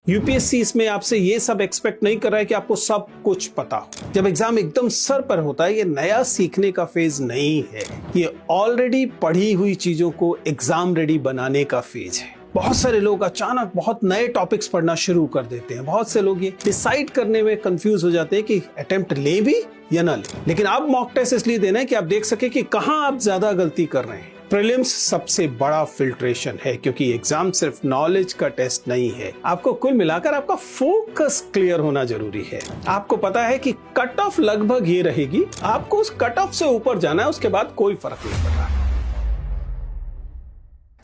UPSC इसमें आपसे ये सब एक्सपेक्ट नहीं कर रहा है कि आपको सब कुछ पता हो। जब एग्जाम एकदम सर पर होता है, ये नया सीखने का फेज नहीं है, ये ऑलरेडी पढ़ी हुई चीजों को एग्जाम रेडी बनाने का फेज है। बहुत सारे लोग अचानक बहुत नए टॉपिक्स पढ़ना शुरू कर देते हैं। बहुत से लोग ये डिसाइड करने में कंफ्यूज हो जाते हैं कि अटेम्प्ट ले भी या ना ले। लेकिन अब मॉक टेस्ट इसलिए देना है कि आप देख सके कि कहां आप ज्यादा गलती कर रहे हैं। प्रीलिम्स सबसे बड़ा फिल्ट्रेशन है, क्योंकि एग्जाम सिर्फ नॉलेज का टेस्ट नहीं है। आपको कुल मिलाकर आपका फोकस क्लियर होना जरूरी है। आपको पता है कि कट ऑफ लगभग ये रहेगी, आपको उस कट ऑफ से ऊपर जाना है, उसके बाद कोई फर्क नहीं पड़ रहा।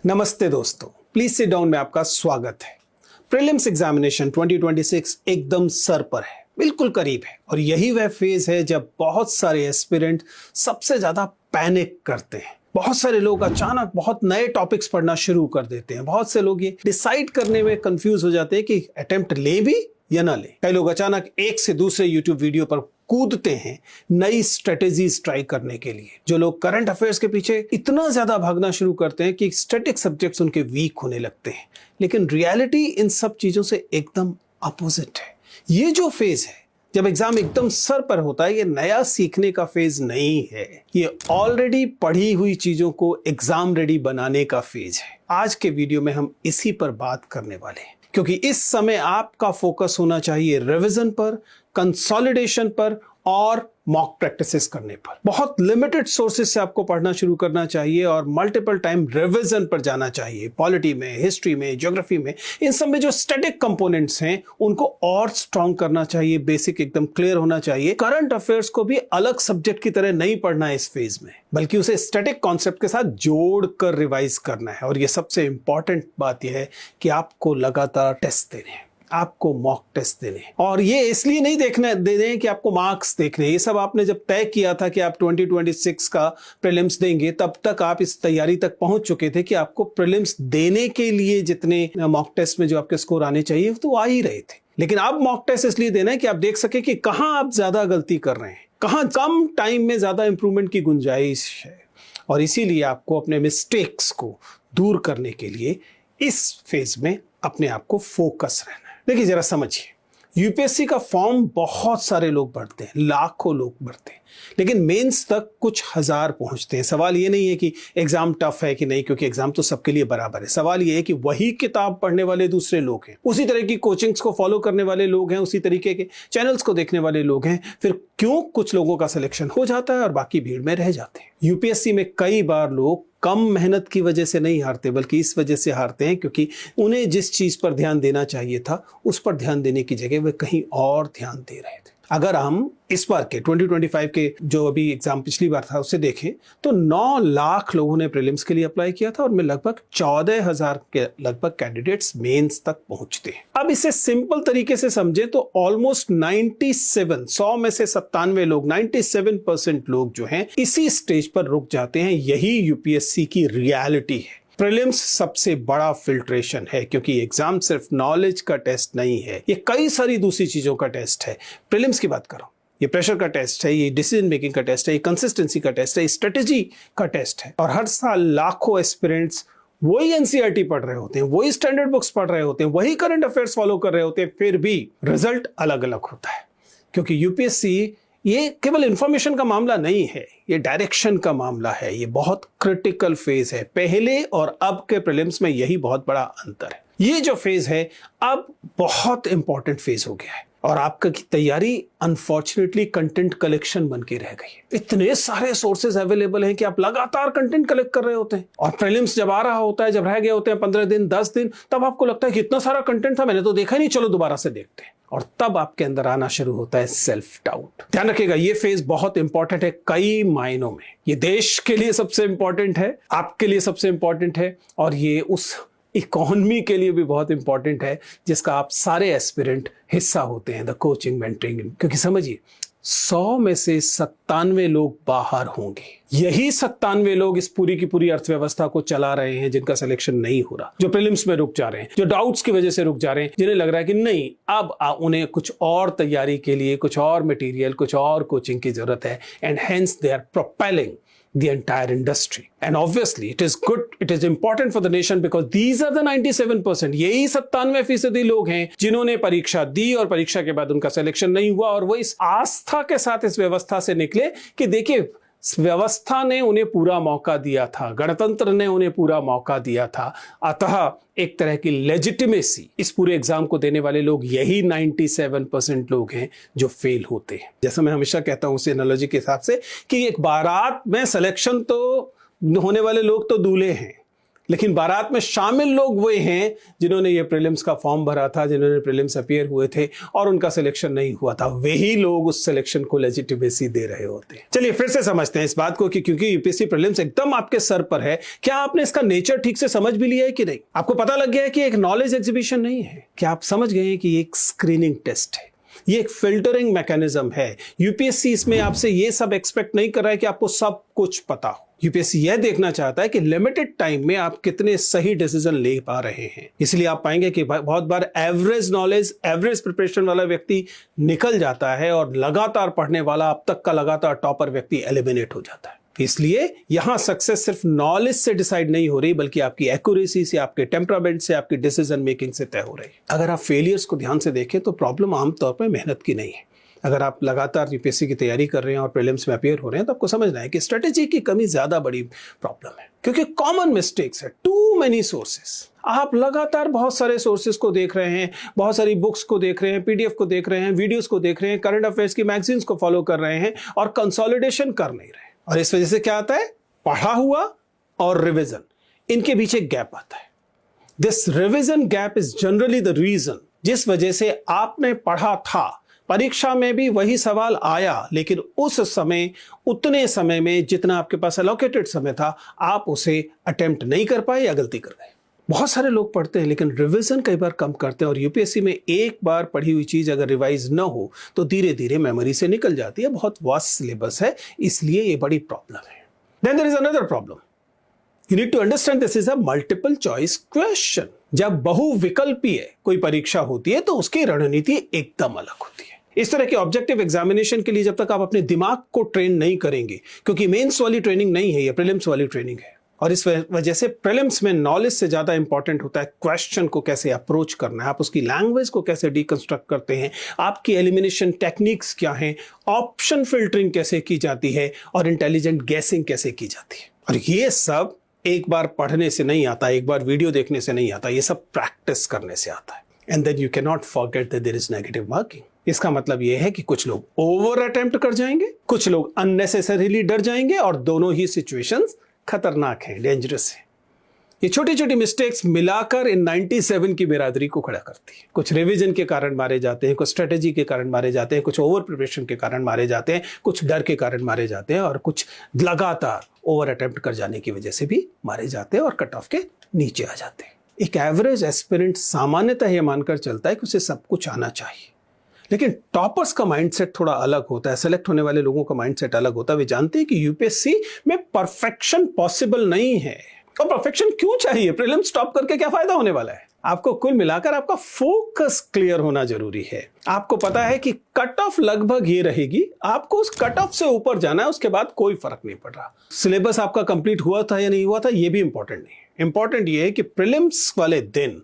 नमस्ते दोस्तों, प्लीज सिट डाउन में आपका स्वागत है। प्रीलिम्स एग्जामिनेशन 2026 एकदम सर पर है, बिल्कुल करीब है, और यही वह फेज है जब बहुत सारे एस्पिरेंट सबसे ज्यादा पैनिक करते हैं। बहुत सारे लोग अचानक बहुत नए टॉपिक्स पढ़ना शुरू कर देते हैं। बहुत से लोग ये डिसाइड करने में कंफ्यूज हो जाते हैं कि अटेम्प्ट ले भी या ना ले। कई लोग अचानक एक से दूसरे यूट्यूब वीडियो पर कूदते हैं नई स्ट्रेटेजीज ट्राई करने के लिए। जो लोग करंट अफेयर्स के पीछे इतना ज्यादा भागना शुरू करते हैं कि स्टैटिक सब्जेक्ट्स उनके वीक होने लगते हैं। लेकिन रियलिटी इन सब चीजों से एकदम अपोजिट है। ये जो फेज है जब एग्जाम एकदम सर पर होता है, ये नया सीखने का फेज नहीं है, ये ऑलरेडी पढ़ी हुई चीजों को एग्जाम रेडी बनाने का फेज है। आज के वीडियो में हम इसी पर बात करने वाले हैं, क्योंकि इस समय आपका फोकस होना चाहिए रिवीजन पर, कंसोलिडेशन पर और मॉक प्रैक्टिसेस करने पर। बहुत लिमिटेड सोर्सेज से आपको पढ़ना शुरू करना चाहिए और मल्टीपल टाइम रिवीजन पर जाना चाहिए। पॉलिटी में, हिस्ट्री में, ज्योग्राफी में, इन सब में जो स्टैटिक कंपोनेंट्स हैं उनको और स्ट्रॉन्ग करना चाहिए। बेसिक एकदम क्लियर होना चाहिए। करंट अफेयर्स को भी अलग सब्जेक्ट की तरह नहीं पढ़ना है इस फेज में, बल्कि उसे स्टैटिक कॉन्सेप्ट के साथ जोड़ कर रिवाइज करना है। और ये सबसे इंपॉर्टेंट बात यह है कि आपको लगातार टेस्ट देने हैं, आपको मॉक टेस्ट देने। और ये इसलिए नहीं दे दें कि आपको मार्क्स देखने। ये सब आपने जब तय किया था कि आप 2026 का प्रीलिम्स देंगे, तब तक आप इस तैयारी तक पहुंच चुके थे कि आपको प्रीलिम्स देने के लिए जितने मॉक टेस्ट में जो आपके स्कोर आने चाहिए तो आ ही रहे थे। लेकिन अब मॉक टेस्ट इसलिए देना है कि आप देख सके कि कहां आप ज्यादा गलती कर रहे हैं, कहां कम टाइम में ज्यादा इंप्रूवमेंट की गुंजाइश है। और इसीलिए आपको अपने मिस्टेक्स को दूर करने के लिए इस फेज में अपने आप को फोकस रहना है। देखिए जरा समझिए, यूपीएससी का फॉर्म बहुत सारे लोग भरते हैं, लाखों लोग भरते हैं, लेकिन मेंस तक कुछ हजार पहुंचते हैं। सवाल ये नहीं है कि एग्जाम टफ है कि नहीं, क्योंकि एग्जाम तो सबके लिए बराबर है। सवाल ये है कि वही किताब पढ़ने वाले दूसरे लोग हैं, उसी तरह की कोचिंग्स को फॉलो करने वाले लोग हैं, उसी तरीके के चैनल्स को देखने वाले लोग हैं, फिर क्यों कुछ लोगों का सिलेक्शन हो जाता है और बाकी भीड़ में रह जाते हैं। यूपीएससी में कई बार लोग कम मेहनत की वजह से नहीं हारते, बल्कि इस वजह से हारते हैं क्योंकि उन्हें जिस चीज पर ध्यान देना चाहिए था उस पर ध्यान देने की जगह वे कहीं और ध्यान दे रहे थे। अगर हम इस बार के 2025 के जो अभी एग्जाम पिछली बार था उसे देखें तो 9 लाख लोगों ने प्रीलिम्स के लिए अप्लाई किया था और में लगभग 14,000 के लगभग कैंडिडेट्स मेंस तक पहुंचते हैं। अब इसे सिंपल तरीके से समझें तो ऑलमोस्ट 100 में से 97 लोग, 97% लोग जो हैं इसी स्टेज पर रुक जाते हैं। यही यूपीएससी की रियलिटी है। प्रीलिम्स सबसे बड़ा फिल्ट्रेशन है, क्योंकि एग्जाम सिर्फ नॉलेज का टेस्ट नहीं है, ये कई सारी दूसरी चीजों का टेस्ट है। प्रीलिम्स की बात करो, ये प्रेशर का टेस्ट है, ये डिसीजन मेकिंग का टेस्ट है, ये कंसिस्टेंसी का टेस्ट है, स्ट्रेटेजी का टेस्ट है। और हर साल लाखों एस्पिरेंट्स वही एनसीईआरटी पढ़ रहे होते हैं, वही स्टैंडर्ड बुक्स पढ़ रहे होते हैं, वही करंट अफेयर्स फॉलो कर रहे होते हैं, फिर भी रिजल्ट अलग अलग होता है। क्योंकि यूपीएससी ये केवल इंफॉर्मेशन का मामला नहीं है, ये डायरेक्शन का मामला है। ये बहुत क्रिटिकल फेज है। पहले और अब के प्रीलिम्स में यही बहुत बड़ा अंतर है। ये जो फेज है अब बहुत इंपॉर्टेंट फेज हो गया है और आपका की तैयारी अनफॉर्चुनेटली कंटेंट कलेक्शन बन के रह गई है। इतने सारे सोर्सेज अवेलेबल हैं कि आप लगातार कंटेंट कलेक्ट कर रहे होते हैं और प्रीलिम्स जब आ रहा होता है, जब रह गए होते हैं 15 दिन 10 दिन, तब आपको लगता है कि इतना सारा कंटेंट था, मैंने तो देखा ही नहीं, चलो दोबारा से देखते हैं। और तब आपके अंदर आना शुरू होता है सेल्फ डाउट। ध्यान रखिएगा, ये फेज बहुत इंपॉर्टेंट है कई मायनों में। ये देश के लिए सबसे इंपॉर्टेंट है, आपके लिए सबसे इंपॉर्टेंट है, और ये उस इकोनॉमी के लिए भी बहुत इंपॉर्टेंट है जिसका आप सारे एस्पिरेंट हिस्सा होते हैं, द कोचिंग मेंटरिंग। क्योंकि समझिए 100 में से 97 लोग बाहर होंगे। यही 97 लोग इस पूरी की पूरी अर्थव्यवस्था को चला रहे हैं, जिनका सिलेक्शन नहीं हो रहा, जो प्रीलिम्स में रुक जा रहे हैं, जो डाउट्स की वजह से रुक जा रहे हैं, जिन्हें लग रहा है कि नहीं अब उन्हें कुछ और तैयारी के लिए कुछ और मटेरियल, कुछ और कोचिंग की जरूरत है, and hence they are propelling the entire industry. And obviously it is good, it is important for the nation because these are the 97%. यही 97% लोग हैं जिन्होंने परीक्षा दी और परीक्षा के बाद उनका सिलेक्शन नहीं हुआ और वो इस आस्था के साथ इस व्यवस्था से निकले कि देखिए व्यवस्था ने उन्हें पूरा मौका दिया था, गणतंत्र ने उन्हें पूरा मौका दिया था। अतः एक तरह की लेजिटिमेसी इस पूरे एग्जाम को देने वाले लोग यही 97% लोग हैं जो फेल होते हैं। जैसा मैं हमेशा कहता हूं उस एनालॉजी के हिसाब से कि एक बारात में सिलेक्शन तो होने वाले लोग तो दूल्हे हैं, लेकिन बारात में शामिल लोग वे हैं जिन्होंने ये प्रीलिम्स का फॉर्म भरा था, जिन्होंने प्रीलिम्स अपीयर हुए थे और उनका सिलेक्शन नहीं हुआ था। वही लोग उस सिलेक्शन को लेजिटिमेसी दे रहे होते हैं। चलिए फिर से समझते हैं इस बात को कि क्योंकि यूपीएससी प्रीलिम्स एकदम आपके सर पर है, क्या आपने इसका नेचर ठीक से समझ भी लिया है कि नहीं? आपको पता लग गया है कि एक नॉलेज एग्जीबिशन नहीं है? क्या आप समझ गए हैं कि ये एक स्क्रीनिंग टेस्ट है, ये एक फिल्टरिंग मैकेनिज्म है? यूपीएससी इसमें आपसे ये सब एक्सपेक्ट नहीं कर रहा है कि आपको सब कुछ पता हो। यूपीएससी यह देखना चाहता है कि लिमिटेड टाइम में आप कितने सही डिसीजन ले पा रहे हैं। इसलिए आप पाएंगे कि बहुत बार एवरेज नॉलेज, एवरेज प्रिपरेशन वाला व्यक्ति निकल जाता है और लगातार पढ़ने वाला अब तक का लगातार टॉपर व्यक्ति एलिमिनेट हो जाता है। इसलिए यहां सक्सेस सिर्फ नॉलेज से डिसाइड नहीं हो रही, बल्कि आपकी एक्यूरेसी से, आपके टेम्परामेंट से, आपकी डिसीजन मेकिंग से तय हो रही है। अगर आप फेलियर्स को ध्यान से देखें तो प्रॉब्लम आमतौर पर मेहनत की नहीं है। अगर आप लगातार यूपीएससी की तैयारी कर रहे हैं और प्रीलिम्स में अपीयर हो रहे हैं तो आपको समझना है कि स्ट्रेटेजी की कमी ज्यादा बड़ी प्रॉब्लम है, क्योंकि कॉमन मिस्टेक्स है, टू मेनी सोर्सेस। आप लगातार बहुत सारे सोर्सेस को देख रहे हैं, बहुत सारी बुक्स को देख रहे हैं, पीडीएफ को देख रहे हैं, वीडियोस को देख रहे हैं, करंट अफेयर्स की मैगजीन्स को फॉलो कर रहे हैं और कंसोलिडेशन कर नहीं रहे। और इस वजह से क्या आता है? पढ़ा हुआ और रिवीजन, इनके बीच एक गैप आता है। This revision gap is generally the reason जिस वजह से आपने पढ़ा था, परीक्षा में भी वही सवाल आया, लेकिन उस समय, उतने समय में जितना आपके पास एलोकेटेड समय था, आप उसे अटेम्प्ट नहीं कर पाए या गलती कर गए। बहुत सारे लोग पढ़ते हैं लेकिन रिवीजन कई बार कम करते हैं और यूपीएससी में एक बार पढ़ी हुई चीज अगर रिवाइज न हो तो धीरे धीरे मेमोरी से निकल जाती है। बहुत वास्ट सिलेबस है, इसलिए ये बड़ी प्रॉब्लम है। Then there is another problem, you need to understand this is a multiple choice question. जब बहुविकल्पीय कोई परीक्षा होती है तो उसकी रणनीति एकदम अलग होती है। इस तरह के ऑब्जेक्टिव एग्जामिनेशन के लिए जब तक आप अपने दिमाग को ट्रेन नहीं करेंगे, क्योंकि मेंस वाली ट्रेनिंग नहीं है, ये प्रीलिम्स वाली ट्रेनिंग है, और इस वजह से प्रीलिम्स में नॉलेज से ज्यादा इंपॉर्टेंट होता है क्वेश्चन को कैसे अप्रोच करना है, आप उसकी लैंग्वेज को कैसे डीकंस्ट्रक्ट करते हैं, आपकी एलिमिनेशन टेक्निक्स क्या हैं, ऑप्शन फिल्टरिंग कैसे की जाती है और इंटेलिजेंट गैसिंग कैसे की जाती है। और ये सब एक बार पढ़ने से नहीं आता, एक बार वीडियो देखने से नहीं आता, ये सब प्रैक्टिस करने से आता है। And then you can not forget that there is negative marking. इसका मतलब यह है कि कुछ लोग ओवर अटेम्प्ट कर जाएंगे, कुछ लोग अननेसेसरीली डर जाएंगे, और दोनों ही सिचुएशंस खतरनाक हैं, डेंजरस है। ये छोटी छोटी मिस्टेक्स मिलाकर इन 97 की बिरादरी को खड़ा करती है। कुछ रिवीजन के कारण मारे जाते हैं, कुछ स्ट्रेटेजी के कारण मारे जाते हैं, कुछ ओवर प्रिपरेशन के कारण मारे जाते हैं, कुछ डर के कारण मारे जाते हैं, और कुछ लगातार ओवर अटेम्प्ट कर जाने की वजह से भी मारे जाते हैं और कट ऑफ के नीचे आ जाते हैं। एक एवरेज एस्पिरेंट सामान्यतः यह मानकर चलता है कि उसे सब कुछ आना चाहिए, लेकिन टॉपर्स का माइंडसेट थोड़ा अलग होता है, सेलेक्ट होने वाले लोगों का माइंडसेट अलग होता है। वे जानते हैं कि यूपीएससी में परफेक्शन पॉसिबल नहीं है। और परफेक्शन क्यों चाहिए? प्रीलिम्स टॉप करके क्या फायदा होने वाला है? आपको कुल मिलाकर आपका फोकस क्लियर होना जरूरी है। आपको पता है कि कट ऑफ लगभग ये रहेगी, आपको उस कट ऑफ से ऊपर जाना है, उसके बाद कोई फर्क नहीं पड़ रहा। सिलेबस आपका कंप्लीट हुआ था या नहीं हुआ था, ये भी इंपॉर्टेंट नहीं है। इंपॉर्टेंट ये है कि प्रीलिम्स वाले दिन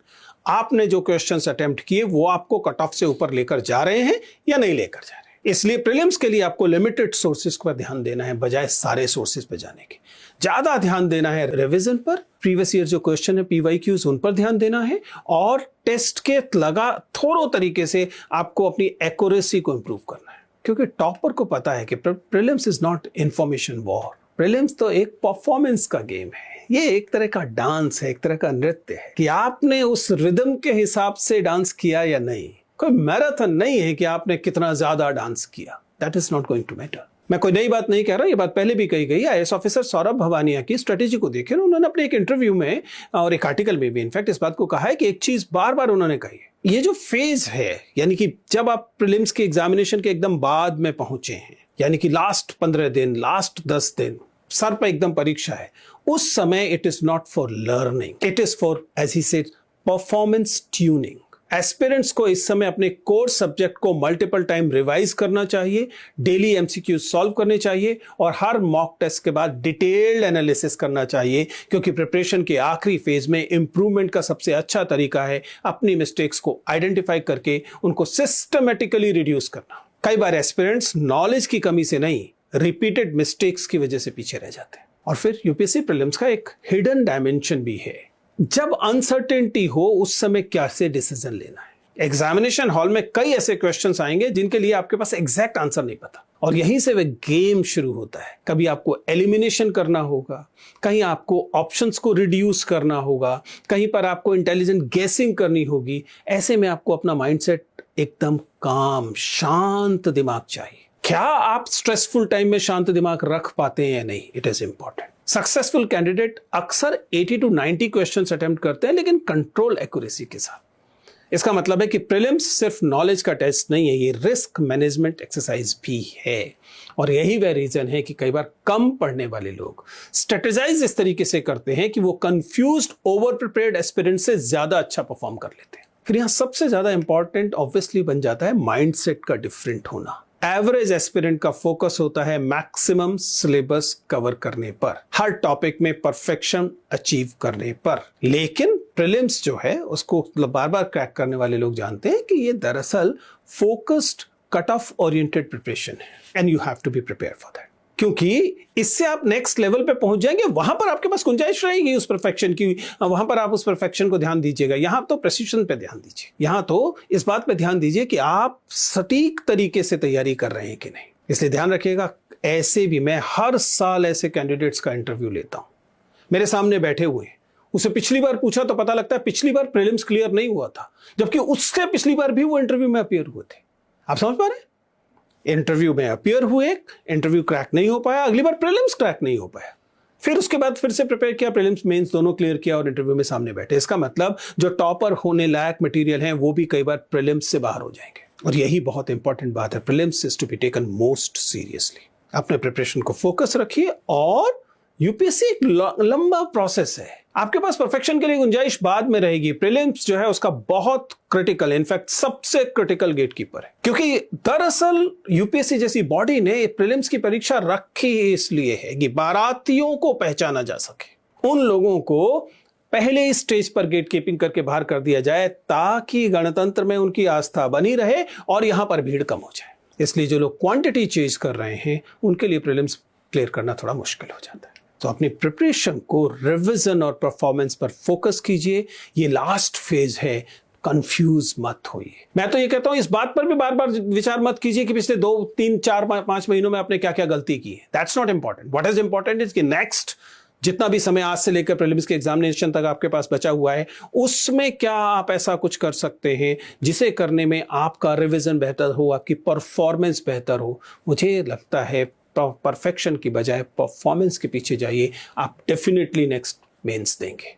आपने जो क्वेश्चंस अटेम्प्ट किए वो आपको कट ऑफ से ऊपर लेकर जा रहे हैं या नहीं लेकर जा रहे हैं। इसलिए प्रीलिम्स के लिए आपको लिमिटेड सोर्सेज पर ध्यान देना है बजाय सारे सोर्सेज पर जाने के। ज्यादा ध्यान देना है रिवीजन पर, प्रीवियस ईयर जो क्वेश्चन है पीवाईक्यूज उन पर ध्यान देना है, और टेस्ट के लगा थोड़ो तरीके से आपको अपनी एक्यूरेसी को इंप्रूव करना है। क्योंकि टॉपर को पता है कि prelims is not information war, prelims तो एक परफॉर्मेंस का गेम है। ये एक तरह का डांस है, एक तरह का नृत्य है कि आपने उस रिदम के हिसाब से डांस किया या नहीं। कोई मैराथन नहीं है कि आपने कितना ज्यादा डांस किया। That is not going to matter. मैं कोई नई बात नहीं कह रहा, ये बात पहले भी कही गई। आईएएस ऑफिसर सौरभ भवानिया की स्ट्रेटेजी को देखिए, उन्होंने अपने एक इंटरव्यू में और एक आर्टिकल में भी इनफैक्ट इस बात को कहा है कि एक चीज बार बार उन्होंने कही है, ये जो फेज है, यानी कि जब आप प्रीलिम्स के एग्जामिनेशन के एकदम बाद में पहुंचे हैं, यानी कि लास्ट 15 दिन, लास्ट 10 दिन सर पर एकदम परीक्षा है, उस समय it is not for learning, it is for, as he said, performance tuning. Aspirants को इस समय अपने कोर सब्जेक्ट को मल्टीपल टाइम रिवाइज करना चाहिए, डेली एमसीक्यू सॉल्व करने चाहिए और हर मॉक टेस्ट के बाद डिटेल्ड एनालिसिस करना चाहिए, क्योंकि प्रिपरेशन के आखिरी फेज में इंप्रूवमेंट का सबसे अच्छा तरीका है अपनी मिस्टेक्स को आइडेंटिफाई करके उनको सिस्टमेटिकली रिड्यूस करना। कई बार एस्पिरेंट्स नॉलेज की कमी से नहीं, रिपीटेड मिस्टेक्स की वजह से पीछे रह जाते हैं। और फिर यूपीएससी प्रीलिम्स का एक हिडन डायमेंशन भी है। जब अनसर्टेनिटी हो उस समय कैसे डिसीजन लेना है। एग्जामिनेशन हॉल में कई ऐसे क्वेश्चंस आएंगे जिनके लिए आपके पास एग्जैक्ट आंसर नहीं पता, और यहीं से वह गेम शुरू होता है। कभी आपको एलिमिनेशन करना होगा, कहीं आपको ऑप्शंस को रिड्यूस करना होगा, कहीं पर आपको इंटेलिजेंट गेसिंग करनी होगी। ऐसे में आपको अपना माइंडसेट एकदम काम, शांत दिमाग चाहिए। क्या आप स्ट्रेसफुल टाइम में शांत दिमाग रख पाते हैं या नहीं, it is important. Successful candidate अक्सर 80 to 90 क्वेश्चंस अटेम्प्ट करते हैं, लेकिन कंट्रोल एक्यूरेसी के साथ। इसका मतलब है कि प्रीलिम्स सिर्फ नॉलेज का टेस्ट नहीं है, ये रिस्क मैनेजमेंट एक्सरसाइज भी है। और यही वह रीजन है कि कई बार कम पढ़ने वाले लोग स्ट्रेटेजाइज इस तरीके से करते हैं कि वो कंफ्यूज्ड, ओवर प्रिपेयर्ड एस्पिरेंट से ज्यादा अच्छा परफॉर्म कर लेते हैं। फिर यहां सबसे ज्यादा इंपॉर्टेंट ऑब्वियसली बन जाता है माइंडसेट का डिफरेंट होना। एवरेज एस्पिरेंट का फोकस होता है मैक्सिमम सिलेबस कवर करने पर, हर टॉपिक में परफेक्शन अचीव करने पर। लेकिन प्रीलिम्स जो है उसको बार बार क्रैक करने वाले लोग जानते हैं कि ये दरअसल focused, cut off oriented preparation है, and you have to be prepare for that. क्योंकि इससे आप नेक्स्ट लेवल पे पहुंच जाएंगे, वहां पर आपके पास गुंजाइश रहेगी उस परफेक्शन की, वहां पर आप उस परफेक्शन को ध्यान दीजिएगा। यहां तो प्रेसिशन पे ध्यान दीजिए, यहां तो इस बात पे ध्यान दीजिए कि आप सटीक तरीके से तैयारी कर रहे हैं कि नहीं। इसलिए ध्यान रखिएगा, ऐसे भी मैं हर साल ऐसे कैंडिडेट्स का इंटरव्यू लेता हूं, मेरे सामने बैठे हुए हैं। उसे पिछली बार पूछा तो पता लगता है पिछली बार प्रीलिम्स क्लियर नहीं हुआ था, जबकि उससे पिछली बार भी वो इंटरव्यू में अपीयर हुए थे। आप समझ पा रहे हैं? इंटरव्यू में अपीयर हुए, इंटरव्यू क्रैक नहीं हो पाया, अगली बार प्रीलिम्स क्रैक नहीं हो पाया, फिर उसके बाद फिर से प्रिपेयर किया, प्रीलिम्स मेंस दोनों क्लियर किया और इंटरव्यू में सामने बैठे। इसका मतलब जो टॉपर होने लायक मटेरियल हैं वो भी कई बार प्रीलिम्स से बाहर हो जाएंगे। और यही बहुत इंपॉर्टेंट बात है, prelims is to be taken most seriously. अपने प्रिपरेशन को फोकस रखिए, और यूपीएससी एक लंबा प्रोसेस है, आपके पास परफेक्शन के लिए गुंजाइश बाद में रहेगी। प्रीलिम्स जो है उसका बहुत क्रिटिकल, इनफैक्ट सबसे क्रिटिकल गेटकीपर है, क्योंकि दरअसल यूपीएससी जैसी बॉडी ने प्रीलिम्स की परीक्षा रखी इसलिए है कि बारातियों को पहचाना जा सके, उन लोगों को पहले ही स्टेज पर गेट कीपिंग करके बाहर कर दिया जाए, ताकि गणतंत्र में उनकी आस्था बनी रहे और यहां पर भीड़ कम हो जाए। इसलिए जो लोग क्वांटिटी चेज कर रहे हैं उनके लिए प्रीलिम्स क्लियर करना थोड़ा मुश्किल हो जाता है। तो अपनी प्रिपरेशन को रिवीजन और परफॉर्मेंस पर फोकस कीजिए, ये लास्ट फेज है, कंफ्यूज मत होइए। मैं तो ये कहता हूं इस बात पर भी बार बार विचार मत कीजिए कि पिछले 2, 3, 4, 5 महीनों में आपने क्या क्या गलती की है। That's not important. What is important is कि नेक्स्ट जितना भी समय आज से लेकर प्रीलिम्स के एग्जामिनेशन तक आपके पास बचा हुआ है, उसमें क्या आप ऐसा कुछ कर सकते हैं जिसे करने में आपका रिवीजन बेहतर हो, आपकी परफॉर्मेंस बेहतर हो। मुझे लगता है परफेक्शन की बजाय परफॉर्मेंस के पीछे जाइए, आप डेफिनेटली नेक्स्ट मेंस देंगे।